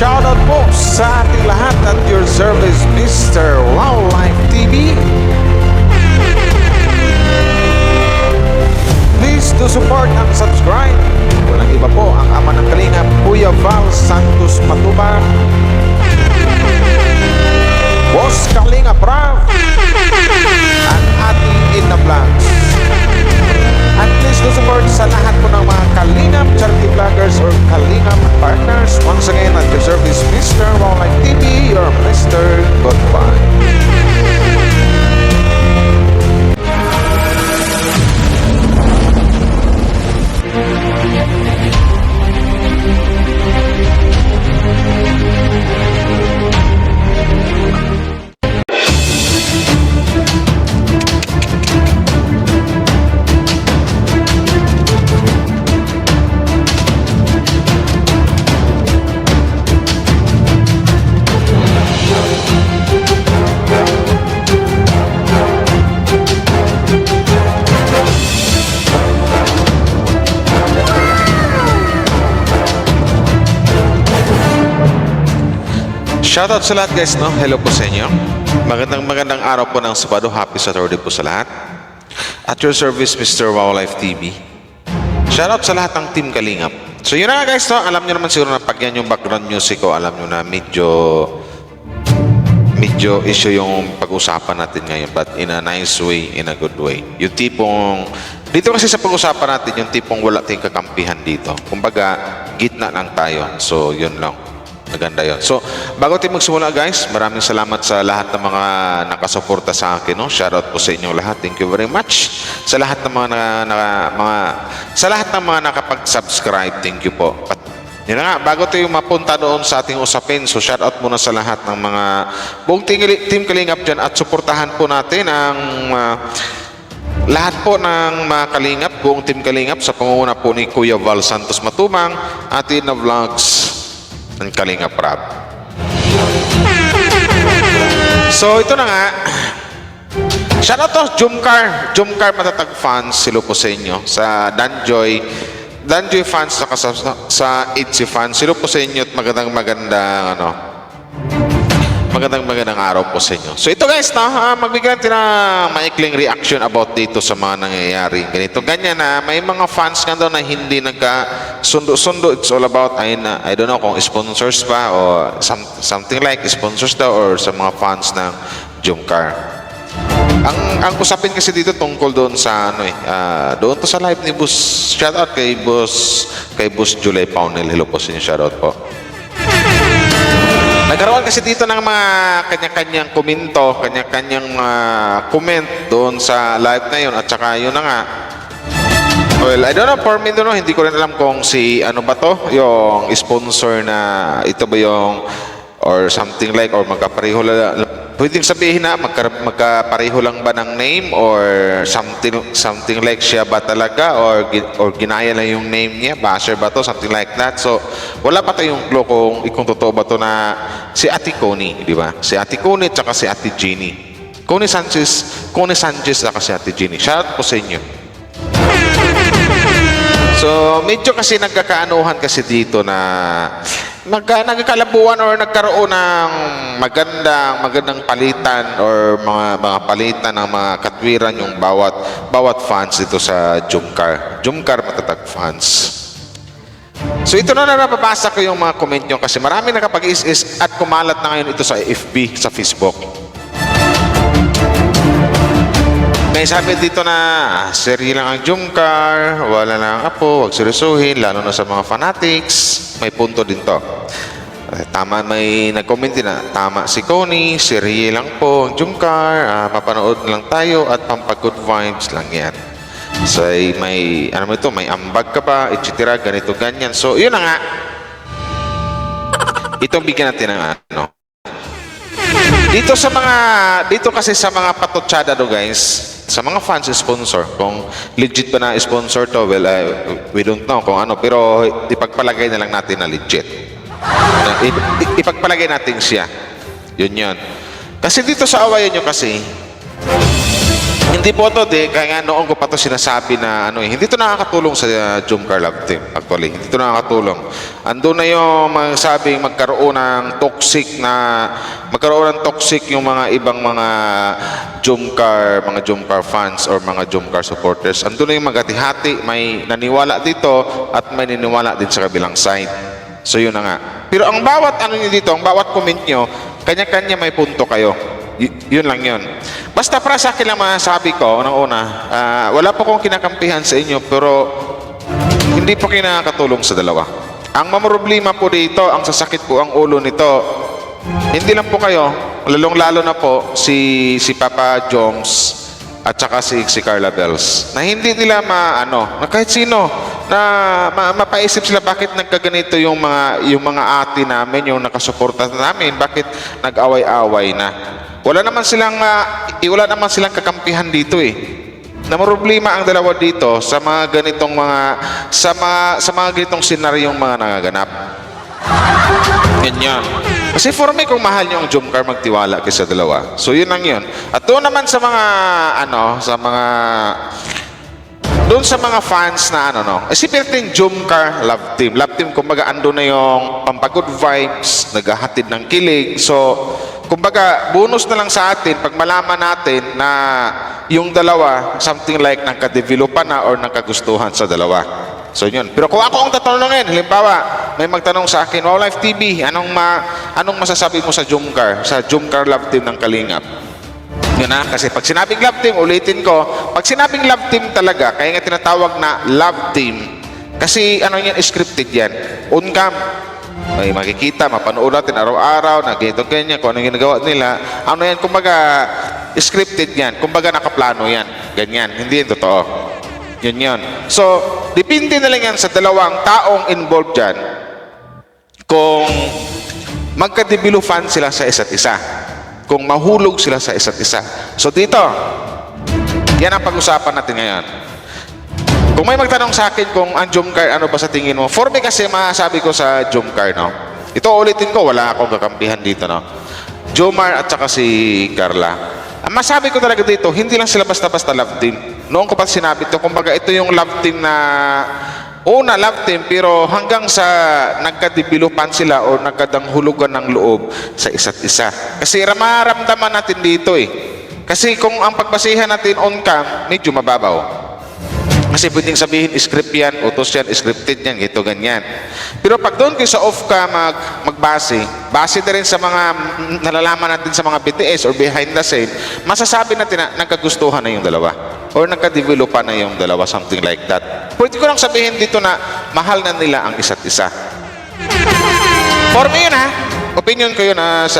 Shoutout po sa ating lahat at your service, Mr. Wildlife TV. Please do support and subscribe. Walang iba po ang ama ng Kalingap, Kuya Val Santos Matubang, Boss Kalingap Rav, at ating Inna Vlogs. And please do support sa lahat po ng mga Kalingap charity vloggers or Kalingap partners. Once again, at your service, Mr. Wildlife TV, your Mr. Goodbye. Shoutout sa lahat guys, no? Hello po sa inyo. Magandang araw po ng Sabado. Happy Saturday po sa lahat. At your service, Mr. Wildlife TV. Shoutout sa lahat ng Team Kalingap. So yun na nga guys, no? Alam nyo naman siguro na pag yan yung background music ko, alam nyo na medyo issue yung pag-usapan natin ngayon, but in a nice way, in a good way. Yung tipong, dito kasi sa pag-usapan natin, yung tipong wala tayong kakampihan dito. Kumbaga, gitna lang tayo. So yun lang. Maganda yun. So, bago tayo magsimula guys, maraming salamat sa lahat ng mga nakasuporta sa akin. No? Shoutout po sa inyo lahat. Thank you very much. Sa lahat ng mga nakapag-subscribe, thank you po. At yun na nga, bago tayo mapunta doon sa ating usapin, so shoutout muna sa lahat ng mga buong Team Kalingap dyan at suportahan po natin ang lahat po ng mga Kalingap, buong Team Kalingap sa pangunguna po ni Kuya Val Santos Matubang at Inna Vlogs ng Kalingap Rab. So ito na nga, shoutout to Jumcar Matatag fans, silo po sa inyo, sa Danjoy fans, sa Itzy fans, silo po sa inyo at magandang araw po sa inyo. So ito guys, no, magbigyan natin ng maikling reaction about dito sa mga nangyayari. Ganito, ganyan na may mga fans nga daw na hindi nagka-sundo. It's all about, I don't know kung sponsors pa o something like sponsors daw or sa mga fans ng Jumcar. Ang usapin kasi dito tungkol doon sa doon to sa live ni Boss. Shoutout kay Boss July Paunel. Hello po sa inyo, shoutout po. Nagkaroon kasi dito ng mga kanya-kanyang komento, kanya-kanyang comment doon sa live na yun. At saka yun na nga. Well, I don't know, for me doon, hindi ko rin alam kung ano ba to, yung sponsor na ito ba yung, or something like, or magkapareho lang. Pwedeng sabihin na magkapareho lang ba ng name or something like siya ba talaga or ginaya lang yung name niya, basher ba to, something like that. So wala pa tayong clue kung totoo ba to na si Ate Connie, di ba? Si Ate Connie at saka si Ate Jeannie. Connie Sanchez at si Ate Jeannie. Shout po sa inyo. So medyo kasi nagkakaanuhan kasi dito na nagkakalabuan or nagkaroon ng magandang palitan or mga palitan ng mga katwiran yung bawat fans dito sa Jumcar Matatag fans. So ito na napapasa ko yung mga comment nyo kasi marami nakapag-is at kumalat na ngayon ito sa FB, sa Facebook. May sabi dito na serye lang ang Jumcar, wala na ang apo, huwag seryosuhin, lalo na sa mga fanatics. May punto din to. Tama, may nag-comment din na tama si Connie, serye lang po ang Jumcar, mapanood lang tayo at pampag-good vibes lang yan. So may may ambag ka pa, etc. ganito ganyan. So yun na nga, itong bigyan natin ng dito kasi sa mga patotsada do guys, sa mga fans sponsor, kung legit ba na sponsor to, well, we don't know kung ano, pero ipagpalagay na lang natin na legit. Ipagpalagay natin siya. Yun. Kasi dito sa awayan nyo kasi, Hindi po to, kaya nga noon ko pa to sinasabi na hindi to nakakatulong sa Jumcar Love Team actually. Hindi to nakakatulong. Andun na yung sabing magkaroon ng toxic yung mga ibang mga Jumcar fans or mga Jumcar supporters. Andun na yung maghati-hati, may naniwala dito at may niniwala din sa kabilang side. So yun na nga. Pero ang bawat ang bawat comment nyo, kanya-kanya may punto kayo. Yun lang yun. Basta para sa akin lang masasabi ko, unang-una, wala po akong kinakampihan sa inyo, pero hindi po kinakatulong sa dalawa. Ang mamroblema po dito, ang sasakit po ang ulo nito, hindi lang po kayo, lalong-lalo na po si Papa Joms at saka si Carla Bells, na hindi nila na kahit sino, na mapaisip sila bakit nagkaganito yung mga ate namin, yung nakasuporta namin, bakit nag-away-away na. Wala naman silang kakampihan dito eh. Na problema ang dalawa dito sa mga ganitong senaryong mga nangaganap. Ganyan. Kasi for me, kung mahal niyo ang Jumcar, magtiwala kayo sa dalawa. So yun lang yun. At doon naman sa mga fans na isipin natin Jumcar Love Team. Love Team, kumbaga ando na yung pampagod vibes, naghahatid ng kilig. So, kumbaga, bonus na lang sa atin pag malaman natin na yung dalawa, something like nagka-developan na or nagkagustuhan sa dalawa. So yun. Pero kung ako ang tatanungin, halimbawa, may magtanong sa akin, Wow Life TV, anong masasabi mo sa Jumcar Love Team ng Kalingap? Yun na, kasi pag sinabing love team, ulitin ko, pag sinabing love team talaga, kaya nga tinatawag na love team, kasi yan, scripted yan. On cam, may makikita, mapanood natin araw-araw, na ganito, ganyan, kung anong ginagawa nila. Yan, kumbaga, scripted yan, kumbaga nakaplano yan, ganyan, hindi yan totoo. Yun. So, depende na lang yan sa dalawang taong involved dyan, kung magka-developan sila sa isa't isa. Kung mahulog sila sa isa't isa. So dito, yan ang pag-usapan natin ngayon. Kung may magtanong sa akin kung ang Jumcar, ano ba sa tingin mo? For me kasi masasabi ko sa Jumcar, ito ulitin ko, wala akong kakampihan dito, Jomar at saka si Carla. Ang masabi ko talaga dito, hindi lang sila basta-basta love team. Noong ko pa sinabi ito, kumbaga ito yung love team na love team, pero hanggang sa nagka-developan sila o nagkadanghulugan ng loob sa isa't isa. Kasi maramdaman natin dito eh. Kasi kung ang pagbasihan natin on cam, medyo mababaw. Kasi pwedeng sabihin, script yan, utos yan, scripted yan, ito, ganyan. Pero pag doon kayo sa off cam magbase na rin sa mga nalalaman natin sa mga BTS or behind the scene, masasabi natin na nagkagustuhan na yung dalawa. Or nagka-develop na yung dalawa, something like that. Pwede ko lang sabihin dito na mahal na nila ang isa't isa. For me yun opinion ko yun as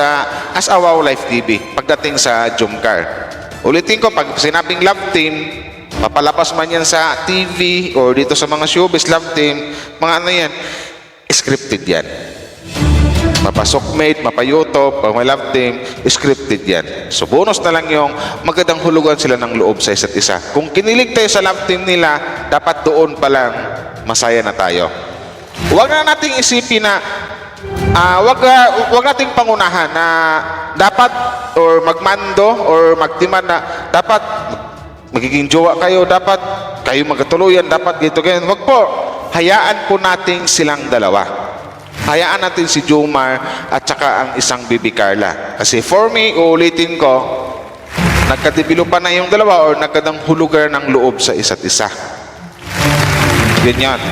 a Wow Life TV pagdating sa Jumcar. Ulitin ko, pag sinabing love team, mapalabas man yan sa TV or dito sa mga showbiz love team, mga yan, scripted yan. Mapasok mate, mapa-YouTube, pag may love team, scripted yan. So bonus na lang yung magandang hulugan sila ng loob sa isa't isa. Kung kinilig tayo sa love team nila, dapat doon pa lang masaya na tayo. Huwag na nating isipin na wag nating pangunahan na dapat or magmando or magdemand na dapat magiging jowa kayo, dapat kayo magkatuluyan, dapat dito ganyan. Wag po. Hayaan po natin silang dalawa. Hayaan natin si Jomar at saka ang isang Bibi Carla. Kasi for me, uulitin ko, nagka-developan na yung dalawa or nagkadanghulugan ng loob sa isa't isa. Ganyan.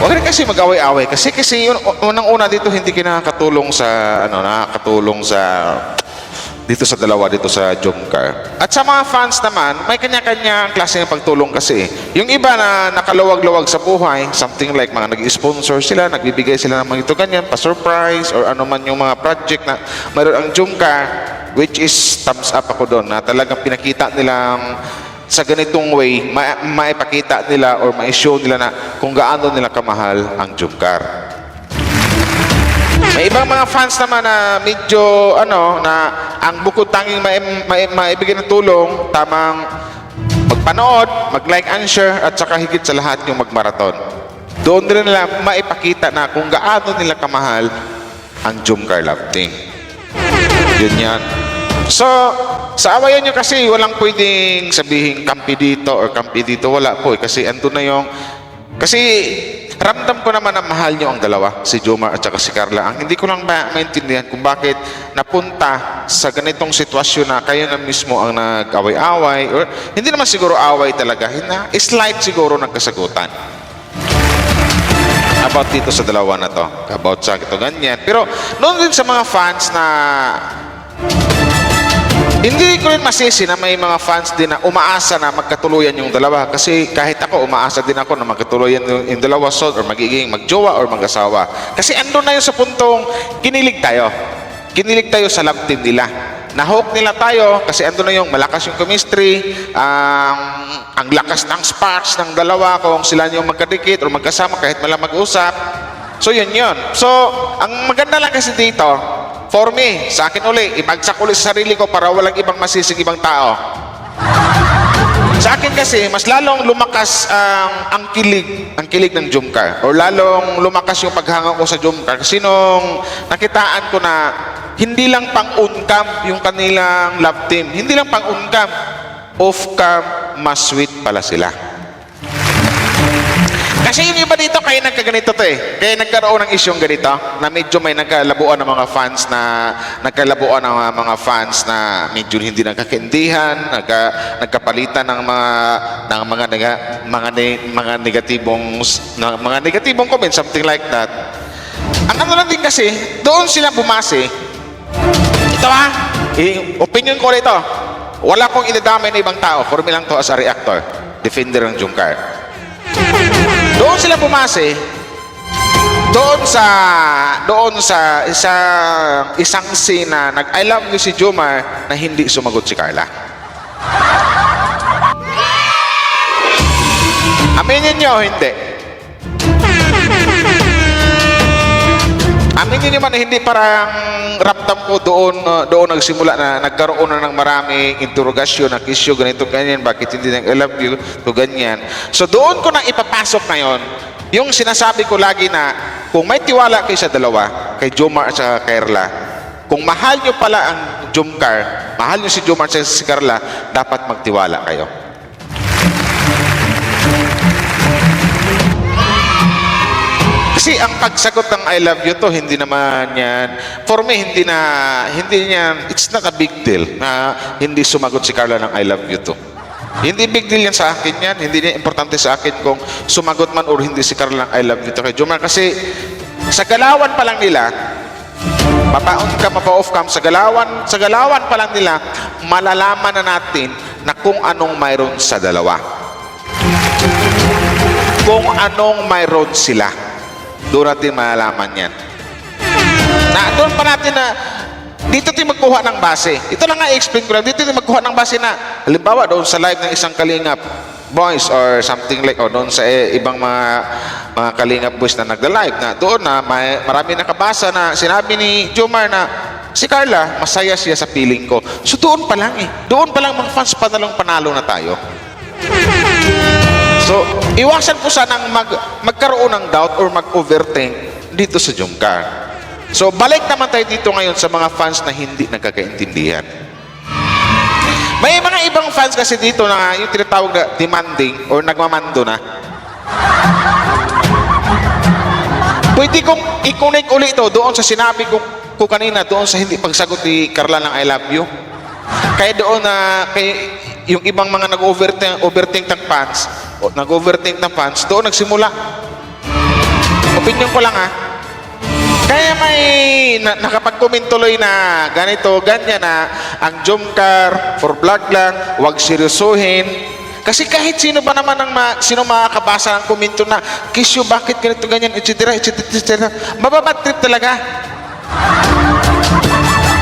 Huwag rin kasi mag-away-away. Kasi unang-una dito hindi kinakatulong sa dito sa dalawa, dito sa Jumcar. At sa mga fans naman, may kanya-kanya ang klase ng pagtulong kasi. Yung iba na nakaluwag-luwag sa buhay, something like mga nag-sponsor sila, nagbibigay sila ng mga ito ganyan, pa-surprise, or ano man yung mga project na mayroon ang Jumcar, which is thumbs up ako doon, na talagang pinakita nilang sa ganitong way, maipakita nila or ma-show nila na kung gaano nila kamahal ang Jumcar. May ibang mga fans naman na medyo na ang bukod tanging maibigay ng tulong, tamang magpanood, mag-like and share, at saka higit sa lahat yung magmaraton. Doon rin nila maipakita na kung gaano nila kamahal ang Jumcar Love Team. Yun yan. So, sa awayan nyo kasi, walang pwedeng sabihin kampi dito or kampi dito. Wala po eh. Kasi andun na yung... Kasi ramdam ko naman na mahal nyo ang dalawa, si Jomar at saka si Carla. Ang hindi ko lang maintindihan kung bakit napunta sa ganitong sitwasyon na kayo na mismo ang nag-away-away. Or hindi naman siguro away talaga. Slight siguro nagkasagutan. About dito sa dalawa na to. About sa ito ganyan. Pero noon din sa mga fans na... Hindi ko rin masisi na may mga fans din na umaasa na magkatuluyan yung dalawa. Kasi kahit ako, umaasa din ako na magkatuluyan yung dalawa sold or magiging magjowa or mag-asawa. Kasi andun na yun sa puntong kinilig tayo. Kinilig tayo sa love team nila. Nahook nila tayo kasi andun na yung malakas yung chemistry, ang lakas ng sparks ng dalawa kung sila yung magkadikit or magkasama kahit malang mag-usap. So yun yun. So, ang maganda lang kasi dito, for me, sa akin uli, ibagsak uli sa sarili ko para walang ibang masisig ibang tao. Sa akin kasi, mas lalong lumakas ang kilig ng Jomcar. Or lalong lumakas yung paghanga ko sa Jomcar. Kasi nung nakitaan ko na hindi lang pang-on-cam yung kanilang love team. Hindi lang pang-on-cam. Off-cam, mas sweet pala sila. Kasi yung iba dito, kaya nagkaganito to eh. Kaya nagkaroon ng isyong ganito, na medyo may nagkalabuan ng mga fans na medyo hindi nagkakindihan, nagkapalitan ng mga negatibong comments, something like that. Ang ano lang din kasi, doon sila bumase. Ito opinion ko rito. Wala kong idadamay na ibang tao. For me lang to as a reactor. Defender ng Jomcar. Doon sila bumase doon sa isang scene na nag-I love you si Jomar na hindi sumagot si Carla. Aminin nyo, hindi. Aminin nyo man na hindi, parang ramdam ko doon nagsimula na nagkaroon na ng maraming interrogasyon, na issue, ganito, ganyan, bakit hindi nag-I love you, to ganyan. So doon ko na ipapasok ngayon, yung sinasabi ko lagi na kung may tiwala kayo sa dalawa, kay Jomar at sa Carla, kung mahal nyo pala ang Jomcar, mahal nyo si Jomar at si Carla, dapat magtiwala kayo. Kasi ang pagsagot ng I love you to, hindi naman yan, for me, hindi yan, it's not a big deal na hindi sumagot si Carla ng I love you to. Hindi big deal yan sa akin yan, hindi yan importante sa akin kung sumagot man or hindi si Carla ng I love you to kay Jomar. Kasi sa galawan pa lang nila, mapa-on cam, mapa-off cam, sa galawan pa lang nila, malalaman na natin na kung anong mayroon sa dalawa. Kung anong mayroon sila. Doon natin malalaman yan. Na doon pa natin na dito tayo magkuha ng base. Ito lang nga i-explain ko lang. Dito tayo magkuha ng base na halimbawa doon sa live ng isang Kalingap boys or something like, o doon sa ibang mga Kalingap boys na nagda-live, na doon na marami nakabasa na sinabi ni Jomar na si Carla, masaya siya sa feeling ko. So doon pa lang doon pa lang mga fans panalo na tayo. So, iwasan po sanang magkaroon ng doubt or mag-overthink dito sa Jomcar. So, balik naman tayo dito ngayon sa mga fans na hindi nagkakaintindihan. May mga ibang fans kasi dito na yung tinatawag na demanding or nagmamando na. Pwede kong i-connect ulit ito doon sa sinabi ko kanina, doon sa hindi pagsagot ni Carla ng I love you. Kaya doon na yung ibang mga nag-overthink ng fans, doon nagsimula. Opinion ko lang Kaya may nakapag-comment tuloy na ganito, ganyan na ang Jomcar for vlog lang, huwag seryosohin. Kasi kahit sino ba naman sino makakabasa ng komento na Kisyo, bakit ganito, ganyan, etc. Mababad trip talaga.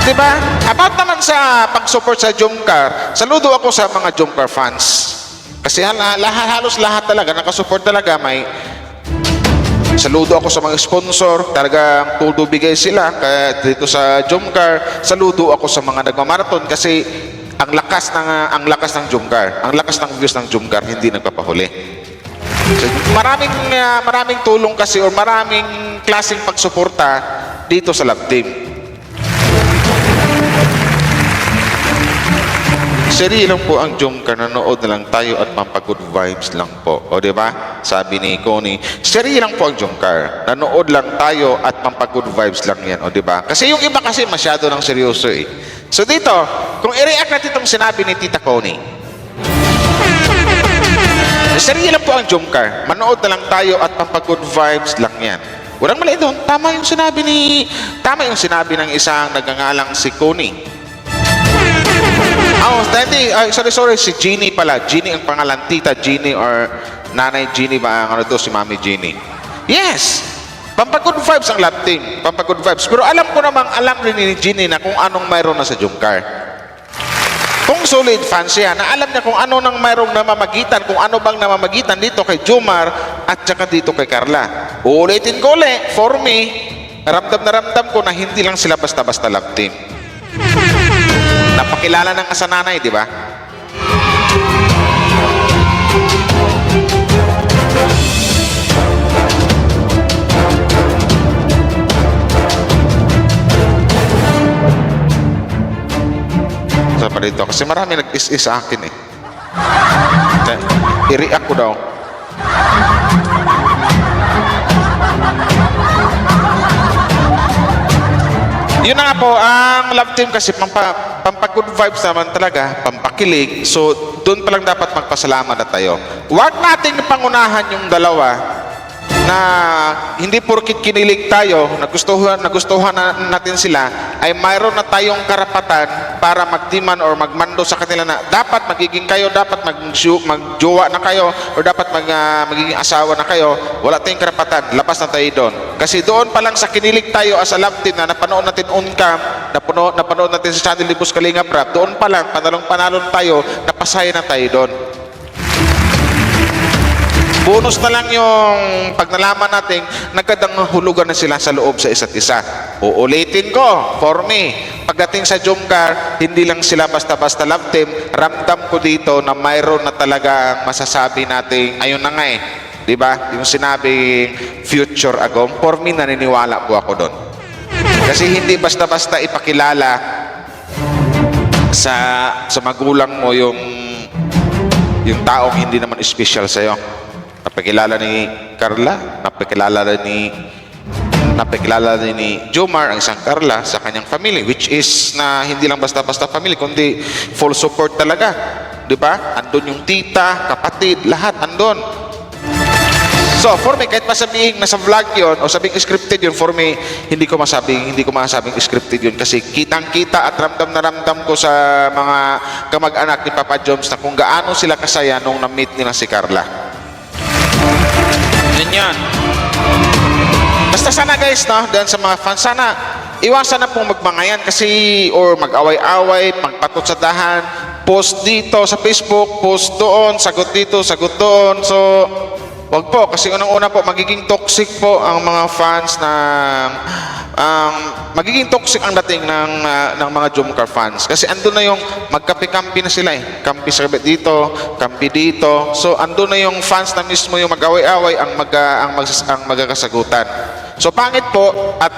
Diba? About naman sa pag-support sa Jomcar, saludo ako sa mga Jomcar fans. Kasi halos lahat talaga, nakasupport talaga. May saludo ako sa mga sponsor, talagang todo bigay sila. Kaya dito sa Jomcar, saludo ako sa mga nagmamarathon kasi ang lakas ng Jomcar, ang lakas ng views ng Jomcar, hindi nagpapahuli. So, maraming tulong kasi or maraming klaseng pagsuporta dito sa love team. Seri lang po ang Jomcar, nanood na lang tayo at pampagood vibes lang po. O di ba? Sabi ni Connie, seri lang po ang Jomcar, nanood lang tayo at pampagood vibes lang yan. O di ba? Kasi yung iba kasi masyado ng seryoso eh. So dito, kung i-react natin itong sinabi ni Tita Connie, seri lang po ang Jomcar, manood na lang tayo at pampagood vibes lang yan. Walang mali doon. Tama yung sinabi ng isang nagngangalang si Connie. Oh, sorry, si Jeannie pala. Jeannie ang pangalan, Tita Jeannie or Nanay Jeannie ba ang ano to, si Mami Jeannie. Yes! Pampagood vibes ang love team. Pampagood vibes. Pero alam rin ni Jeannie na kung anong mayroon na sa Jomcar. Kung solid fans siya, na alam niya kung ano nang mayroong namamagitan, kung ano bang namamagitan dito kay Jomar at saka dito kay Carla. Uulitin ko ulit, for me, ramdam na ramdam ko na hindi lang sila basta-basta love team. Napakilala ng asananay, di ba? Sa pa dito, kasi marami nag-is-is sa akin eh. I-react ko daw. Yun na nga po, ang love team kasi pampagood vibes naman talaga, pampakilig. So, doon pa lang dapat magpasalamat na tayo. Huwag nating pangunahan yung dalawa na hindi porkit kinilig tayo, nagustuhan natin sila, ay mayroon na tayong karapatan para magdiman or magmando sa kanila na dapat magiging kayo, dapat magjowa na kayo, or dapat magiging asawa na kayo. Wala tayong karapatan, labas na tayo doon. Kasi doon pa lang sa kinilig tayo as a love team na napanood natin on cam, napanood natin sa channel ni Boss Kalinga Prab, doon pa lang, panalong tayo, napasaya na tayo doon. Bonus na lang yung pag nalaman natin nagkadang hulugan na sila sa loob sa isa't isa. Uulitin ko, for me, pagdating sa Jomcar, hindi lang sila basta-basta love team. Ramdam ko dito na mayroon na talaga masasabi natin, ayun na nga eh. Diba? Yung sinabing future agom, for me, naniniwala po ako doon. Kasi hindi basta-basta ipakilala sa magulang mo yung taong hindi naman special sa'yo. Napakilala ni Carla, napakilala ni Jomar ang isang Carla sa kanyang family, which is na hindi lang basta-basta family, kundi full support talaga. Di ba? Andun yung tita, kapatid, lahat andun. So, for me, kahit masabihin nasa vlog yun o sabing scripted yun, for me, hindi ko masabing scripted yun kasi kitang-kita at ramdam na ramdam ko sa mga kamag-anak ni Papa Joms na kung gaano sila kasaya nung na-meet nila si Carla. Yan. Basta sana guys, no, dahil sa mga fans, sana iwasan na pong magmangayan kasi or mag-away-away, magpatot sa dahan, post dito sa Facebook, post doon, sagot dito, sagot doon. So, wag po, kasi unang-una po, magiging toxic po ang mga fans na magiging toxic ang dating ng mga Jomcar fans. Kasi andun na yung magkapi-kampi na sila eh. Kampi sa dito, kampi dito. So, andun na yung fans na mismo yung mag-away-away ang magkakasagutan. So, pangit po at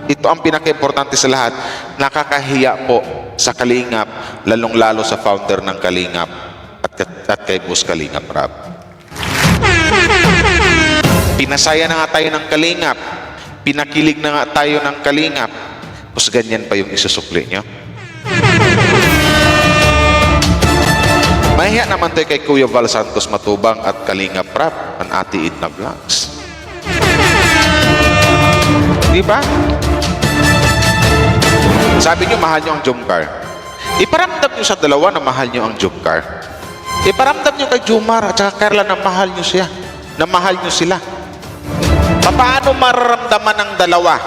ito ang pinaka-importante sa lahat, nakakahiya po sa Kalingap, lalong-lalo sa founder ng Kalingap at kay Boss Kalinga Prab. Pinasaya na nga tayo ng Kalingap, pinakilig na nga tayo ng Kalingap, tapos ganyan pa yung isusukli nyo. Mahiya naman tayo kay Kuya Val Santos Matubang at Kalinga Prab, ang Ate Edna Vlogs. Diba? Sabi nyo, mahal nyo ang Jomcar. Iparamdam nyo sa dalawa na mahal nyo ang Jomcar. Iparamdam nyo kay Jomar at saka Carla na mahal nyo siya, na mahal nyo sila. Paano mararamdaman ng dalawa?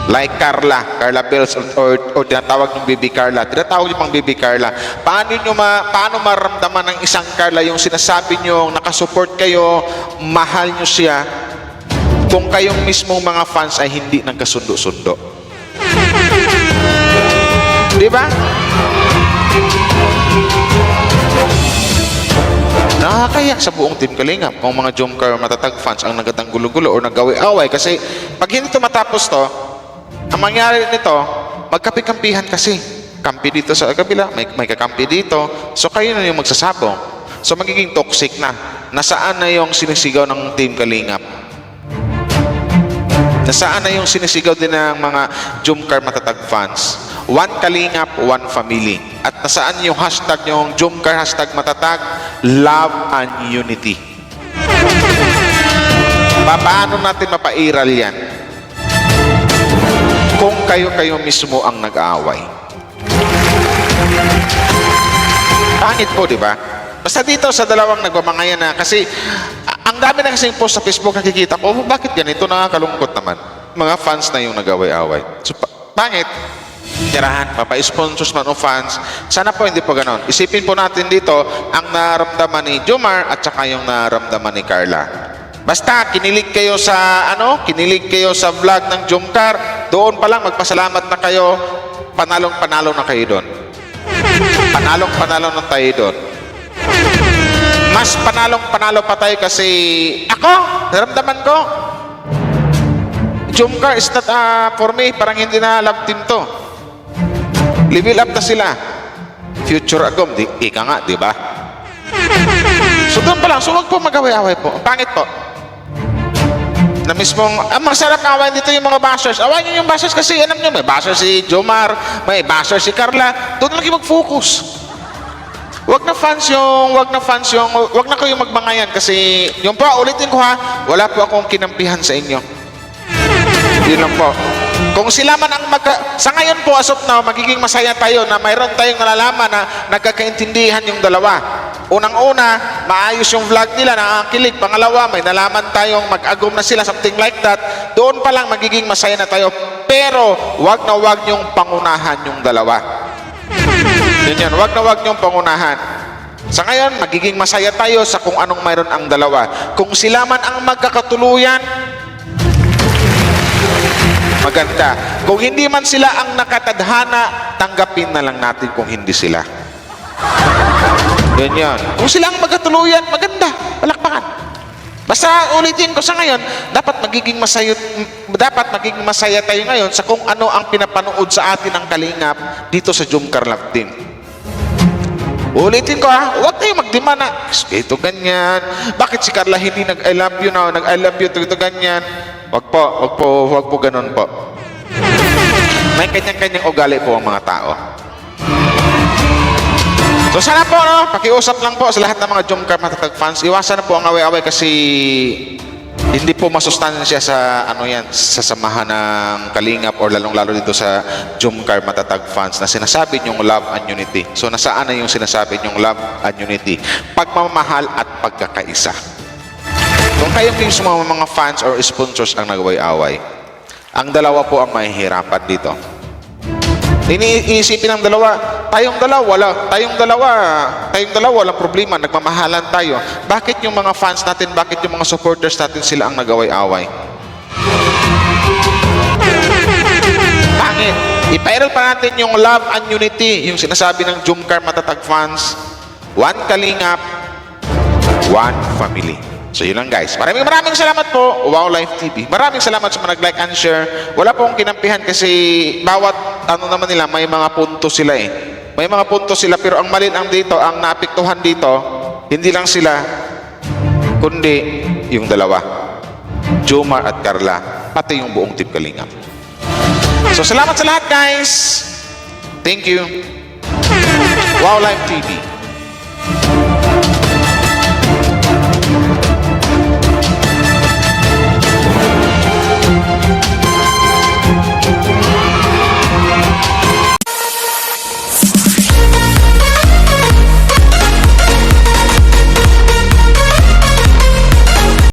Like Carla Bells or tinatawag yung Baby Carla. Tinatawag yung pang Baby Carla. Paano mararamdaman ng isang Carla yung sinasabi nyo, nakasupport kayo, mahal nyo siya, kung kayong mismong mga fans ay hindi nagkasundo-sundo? Di ba? Nakakaya sa buong Team Kalingap kung mga Jomcar matatag fans ang nagatang gulo-gulo o nagawi-away. Kasi pag hindi ito matapos to, ang mangyari nito, magkapikampihan kasi. kampi dito sa kabila, may kakampi dito. So kayo na yung magsasabong. So magiging toxic na. Nasaan na yung sinisigaw ng Team Kalingap? Nasaan na yung sinisigaw din ng mga Jumcar Matatag fans? One Kalingap, one family. At nasaan yung hashtag yung Jumcar hashtag Matatag? Love and Unity. Paano natin mapairal yan? Kung kayo mismo ang nag-aaway. Pangit po, di ba? Basta dito sa dalawang nagmamangayan na kasi ang dami na kasing post sa Facebook nakikita ko, bakit ganito? Nakakalungkot naman. Mga fans na yung nag-away-away. So, pangit. Tirahan, papa-sponsors man o fans. Sana po hindi po ganon. Isipin po natin dito ang naramdaman ni Jomar at saka yung naramdaman ni Carla. Basta kinilig kayo sa kinilig kayo sa vlog ng Jomcar, doon pa lang magpasalamat na kayo, panalong-panalo na kayo doon. Panalong-panalo na tayo doon. Mas panalong-panalo pa tayo kasi ako, naramdaman ko, Jomcar is not for me, parang hindi na love team to. Level up na sila. Future agom, ika nga, di ba? So doon pa lang, so wag po mag-away-away po. Ang pangit po. Na mismong, masarap na awayin dito yung mga bashers. Awayin nyo yung bashers kasi alam nyo, may basher si Jomar, may basher si Carla. Doon lagi mag-focus. Wag na kayo magbangayan kasi, yung po, ulitin ko ha, wala po akong kinampihan sa inyo. Yun lang po. Kung sila man ang sa ngayon po, as of now, magiging masaya tayo na mayroon tayong nalalaman na nagkakaintindihan yung dalawa. Unang-una, maayos yung vlog nila, nakakilig. Pangalawa, may nalaman tayong mag-agom na sila, something like that. Doon pa lang magiging masaya na tayo. Pero, wag na wag niyong pangunahan yung dalawa. Yun, wag na wag niyong pangunahan. Sa ngayon, magiging masaya tayo sa kung anong mayroon ang dalawa. Kung sila man ang magkakatuluyan, maganda. Kung hindi man sila ang nakatadhana, tanggapin na lang natin kung hindi sila. Yan. Kung sila ang magkatuluyan, maganda. Palakpakan. Basta ulitin ko sa ngayon, dapat magiging masaya tayo ngayon sa kung ano ang pinapanood sa atin ng Kalingap dito sa Jomcar Love Team. Ulitin ko huwag tayo magdemand na, ito ganyan. Bakit si Carla hindi nag-I love you now, nag-I love you, ito ganyan. Wag po ganun po. May kanyang-kanyang ugali po ang mga tao. So sana po, pakiusap lang po sa lahat ng mga Jomcar Matatag fans. Iwasan na po ang away-away kasi hindi po masustansya sa sa samahan ng Kalingap or lalong-lalo dito sa Jomcar Matatag fans na sinasabi niyong love and unity. So nasaan na yung sinasabi niyong love and unity? Pagmamahal at pagkakaisa. Kung kayo mismo mga fans or sponsors ang nag-away-away, ang dalawa po ang mahihirapan dito. Iniisipin ng dalawa, tayong dalawa, walang problema, nagmamahalan tayo. Bakit yung mga fans natin, bakit yung mga supporters natin sila ang nag-away-away? Pangit. Ipairal pa natin yung love and unity, yung sinasabi ng Jomcar Matatag fans, one Kalingap, one family. So yun lang guys. Maraming salamat po, Wow Life TV. Maraming salamat sa mga nag-like and share. Wala pong kinampihan kasi bawat naman nila, may mga punto sila eh. May mga punto sila pero ang mali ang dito, ang naapektuhan dito, hindi lang sila, kundi yung dalawa. Jomar at Carla, pati yung buong Team Kalingap. So salamat sa lahat guys. Thank you. Wow Life TV.